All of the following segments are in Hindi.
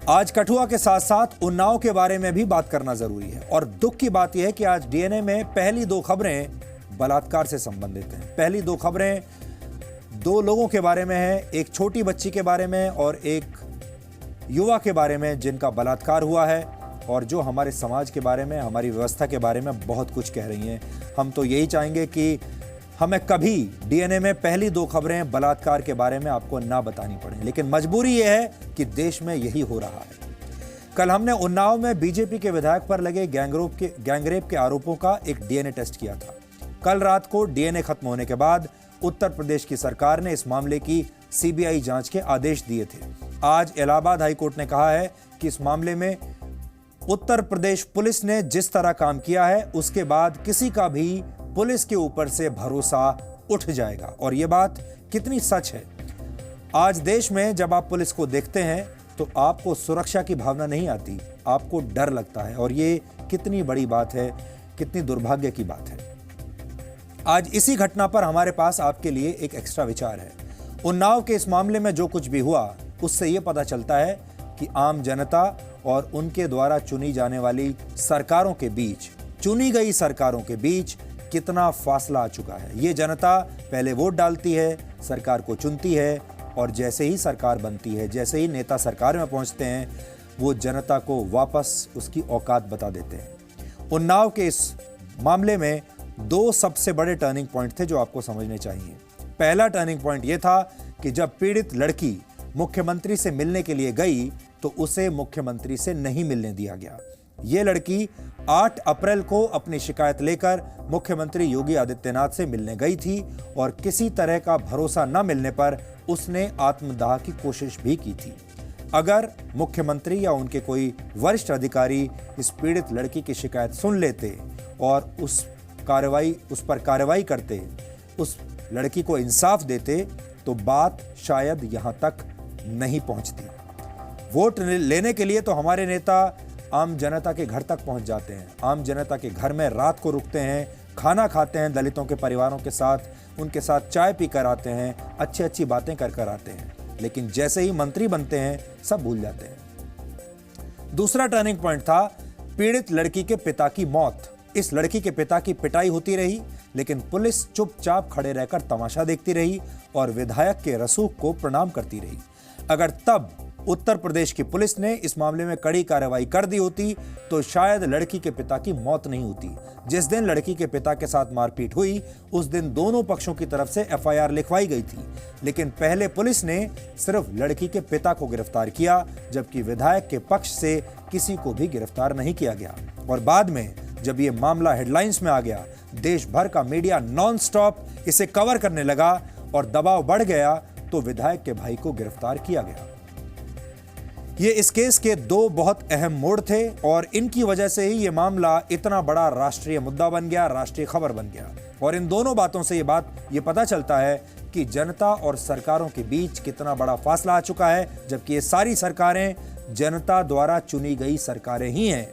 आज कठुआ के साथ साथ उन्नाव के बारे में भी बात करना जरूरी है। और दुख की बात यह है कि आज डीएनए में पहली दो खबरें बलात्कार से संबंधित हैं। पहली दो खबरें दो लोगों के बारे में है, एक छोटी बच्ची के बारे में और एक युवा के बारे में जिनका बलात्कार हुआ है, और जो हमारे समाज के बारे में, हमारी व्यवस्था के बारे में बहुत कुछ कह रही हैं। हम तो यही चाहेंगे कि हमें कभी डीएनए में पहली दो खबरें बलात्कार के बारे में आपको ना बतानी पड़े, लेकिन मजबूरी यह है कि देश में यही हो रहा है। कल हमने उन्नाव में बीजेपी के विधायक पर लगे गैंगरेप के आरोपों का एक डीएनए टेस्ट किया था। कल रात को डीएनए खत्म होने के बाद उत्तर प्रदेश की सरकार ने इस मामले की सीबीआई जांच के आदेश दिए थे। आज इलाहाबाद हाईकोर्ट ने कहा है कि इस मामले में उत्तर प्रदेश पुलिस ने जिस तरह काम किया है उसके बाद किसी का भी पुलिस के ऊपर से भरोसा उठ जाएगा। और यह बात कितनी सच है। आज देश में जब आप पुलिस को देखते हैं तो आपको सुरक्षा की भावना नहीं आती, आपको डर लगता है। और ये कितनी बड़ी बात है, कितनी दुर्भाग्य की बात है। आज इसी घटना पर हमारे पास आपके लिए एक एक्स्ट्रा विचार है। उन्नाव के इस मामले में जो कुछ भी हुआ उससे यह पता चलता है कि आम जनता और उनके द्वारा चुनी जाने वाली सरकारों के बीच, चुनी गई सरकारों के बीच कितना फासला आ चुका है। ये जनता पहले वोट डालती है, सरकार को चुनती है, और जैसे ही सरकार बनती है, जैसे ही नेता सरकार में पहुंचते हैं, वो जनता को वापस उसकी औकात बता देते हैं। उन्नाव के इस मामले में दो सबसे बड़े टर्निंग पॉइंट थे जो आपको समझने चाहिए। पहला टर्निंग पॉइंट यह था कि जब पीड़ित लड़की मुख्यमंत्री से मिलने के लिए गई तो उसे मुख्यमंत्री से नहीं मिलने दिया गया। ये लड़की 8 अप्रैल को अपनी शिकायत लेकर मुख्यमंत्री योगी आदित्यनाथ से मिलने गई थी, और किसी तरह का भरोसा न मिलने पर उसने आत्मदाह की कोशिश भी की थी। अगर मुख्यमंत्री या उनके कोई वरिष्ठ अधिकारी इस पीड़ित लड़की की शिकायत सुन लेते और उस पर कार्रवाई करते, उस लड़की को इंसाफ देते, तो बात शायद यहां तक नहीं पहुंचती। वोट लेने के लिए तो हमारे नेता आम जनता के घर तक पहुंच जाते हैं, आम जनता के घर में रात को रुकते हैं, खाना खाते हैं दलितों के परिवारों के साथ, उनके साथ चाय पी कर आते हैं, अच्छी अच्छी बातें कर आते हैं। लेकिन जैसे ही मंत्री बनते हैं सब भूल जाते हैं। दूसरा टर्निंग पॉइंट था पीड़ित लड़की के पिता की मौत। इस लड़की के पिता की पिटाई होती रही, लेकिन पुलिस चुपचाप खड़े रहकर तमाशा देखती रही और विधायक के रसूख को प्रणाम करती रही। अगर तब उत्तर प्रदेश की पुलिस ने इस मामले में कड़ी कार्रवाई कर दी होती तो शायद लड़की के पिता की मौत नहीं होती। जिस दिन लड़की के पिता के साथ मारपीट हुई उस दिन दोनों पक्षों की तरफ से एफआईआर लिखवाई गई थी, लेकिन पहले पुलिस ने सिर्फ लड़की के पिता को गिरफ्तार किया, जबकि विधायक के पक्ष से किसी को भी गिरफ्तार नहीं किया गया। और बाद में जब ये मामला हेडलाइंस में आ गया, देश भर का मीडिया नॉन स्टॉप इसे कवर करने लगा और दबाव बढ़ गया, तो विधायक के भाई को गिरफ्तार किया गया। ये इस केस के दो बहुत अहम मोड़ थे, और इनकी वजह से ही ये मामला इतना बड़ा राष्ट्रीय मुद्दा बन गया, राष्ट्रीय खबर बन गया। और इन दोनों बातों से ये पता चलता है कि जनता और सरकारों के बीच कितना बड़ा फासला आ चुका है, जबकि ये सारी सरकारें जनता द्वारा चुनी गई सरकारें ही हैं।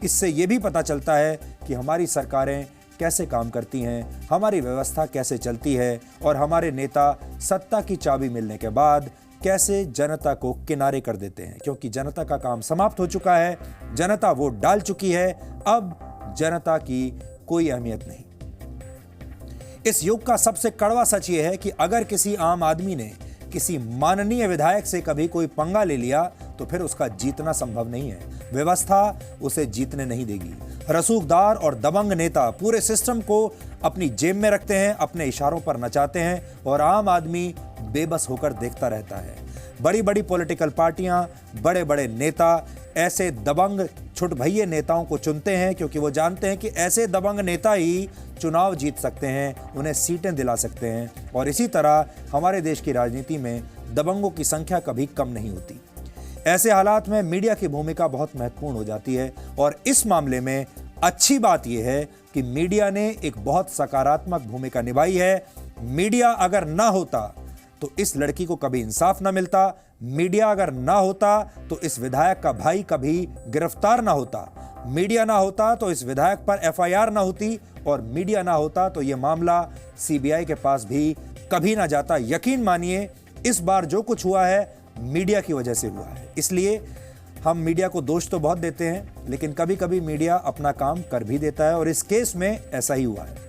इससे ये भी पता चलता है कि हमारी सरकारें कैसे काम करती हैं, हमारी व्यवस्था कैसे चलती है, और हमारे नेता सत्ता की चाबी मिलने के बाद कैसे जनता को किनारे कर देते हैं। क्योंकि जनता का काम समाप्त हो चुका है, जनता वोट डाल चुकी है, अब जनता की कोई अहमियत नहीं। इस युग का सबसे कड़वा सच ये है कि अगर किसी आम आदमी ने किसी माननीय विधायक से कभी कोई पंगा ले लिया तो फिर उसका जीतना संभव नहीं है। व्यवस्था उसे जीतने नहीं देगी। रसूखदार और दबंग नेता पूरे सिस्टम को अपनी जेब में रखते हैं, अपने इशारों पर नचाते हैं, और आम आदमी बेबस होकर देखता रहता है। बड़ी बड़ी पॉलिटिकल पार्टियां, बड़े बड़े नेता ऐसे दबंग छुटभइये नेताओं को चुनते हैं, क्योंकि वो जानते हैं कि ऐसे दबंग नेता ही चुनाव जीत सकते हैं, उन्हें सीटें दिला सकते हैं। और इसी तरह हमारे देश की राजनीति में दबंगों की संख्या कभी कम नहीं होती। ऐसे हालात में मीडिया की भूमिका बहुत महत्वपूर्ण हो जाती है, और इस मामले में अच्छी बात यह है कि मीडिया ने एक बहुत सकारात्मक भूमिका निभाई है। मीडिया अगर ना होता तो इस लड़की को कभी इंसाफ ना मिलता, मीडिया अगर ना होता तो इस विधायक का भाई कभी गिरफ्तार ना होता, मीडिया ना होता तो इस विधायक पर एफआईआर ना होती, और मीडिया ना होता तो यह मामला सीबीआई के पास भी कभी ना जाता। यकीन मानिए इस बार जो कुछ हुआ है मीडिया की वजह से हुआ है। इसलिए हम मीडिया को दोष तो बहुत देते हैं, लेकिन कभी कभी मीडिया अपना काम कर भी देता है और इस केस में ऐसा ही हुआ है।